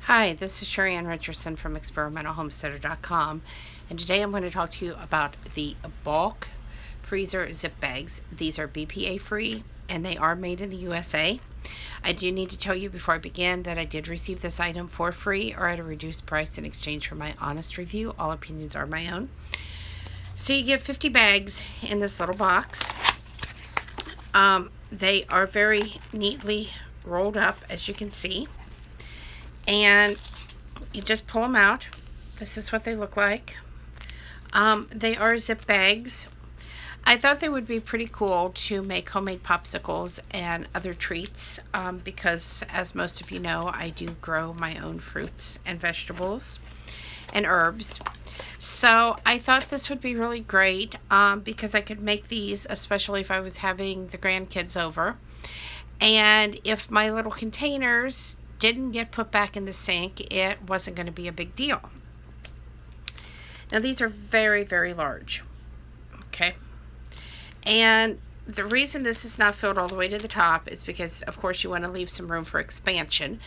Hi, this is Sheri Ann Richerson from experimentalhomesteader.com, and today I'm going to talk to you about the bulk freezer zip bags. These are BPA free and they are made in the USA. I do need to tell you before I begin that I did receive this item for free or at a reduced price in exchange for my honest review. All opinions are my own. So you get 50 bags in this little box. They are very neatly rolled up, as you can see. And you just pull them out. This is what they look like. They are zip bags. I thought they would be pretty cool to make homemade popsicles and other treats because, as most of you know, I do grow my own fruits and vegetables and herbs. So I thought this would be really great because I could make these, especially if I was having the grandkids over. And if my little containers didn't get put back in the sink, it wasn't going to be a big deal. Now these are very, very large. Okay. And the reason this is not filled all the way to the top is because, of course, you want to leave some room for expansion.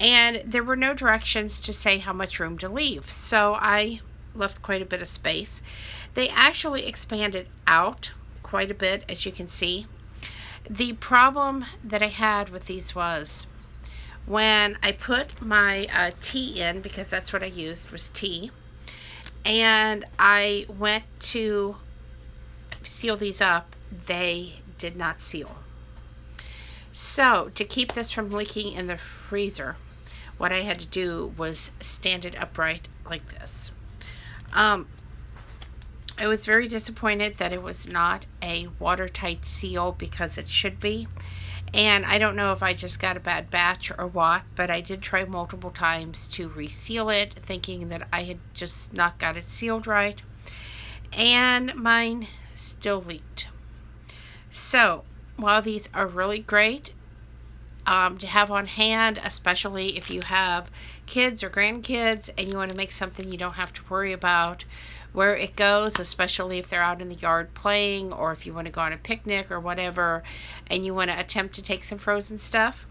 And there were no directions to say how much room to leave. So I left quite a bit of space. They actually expanded out quite a bit, as you can see. The problem that I had with these was when I put my tea in, because that's what I used was tea, and I went to seal these up, they did not seal. So to keep this from leaking in the freezer, what I had to do was stand it upright like this. I was very disappointed that it was not a watertight seal because it should be. And I don't know if I just got a bad batch or what, but I did try multiple times to reseal it, thinking that I had just not got it sealed right. And mine still leaked. So, while these are really great to have on hand, especially if you have kids or grandkids and you want to make something you don't have to worry about where it goes, especially if they're out in the yard playing, or if you want to go on a picnic or whatever and you want to attempt to take some frozen stuff,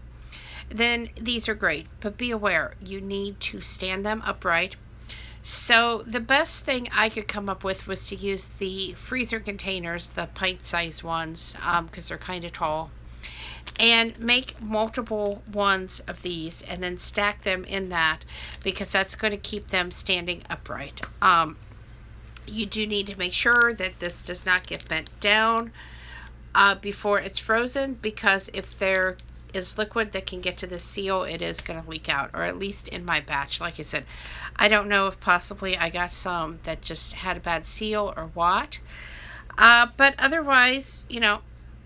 then these are great. But be aware, you need to stand them upright. So the best thing I could come up with was to use the freezer containers, the pint-sized ones, because they're kind of tall, and make multiple ones of these and then stack them in that, because that's going to keep them standing upright. You do need to make sure that this does not get bent down before it's frozen, because if there is liquid that can get to the seal, it is going to leak out, or at least in my batch. Like I said, I don't know if possibly I got some that just had a bad seal or what. But otherwise, you know,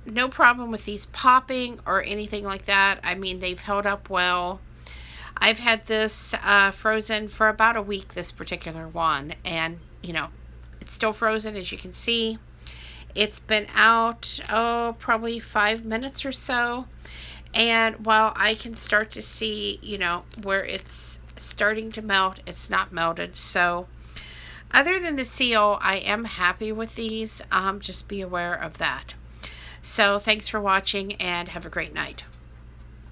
no problem with these popping or anything like that. I mean, they've held up well. I've had this frozen for about a week, this particular one, and, you know, it's still frozen, as you can see. It's been out, probably 5 minutes or so. And while I can start to see, you know, where it's starting to melt, it's not melted. So other than the seal, I am happy with these. Just be aware of that. So thanks for watching and have a great night.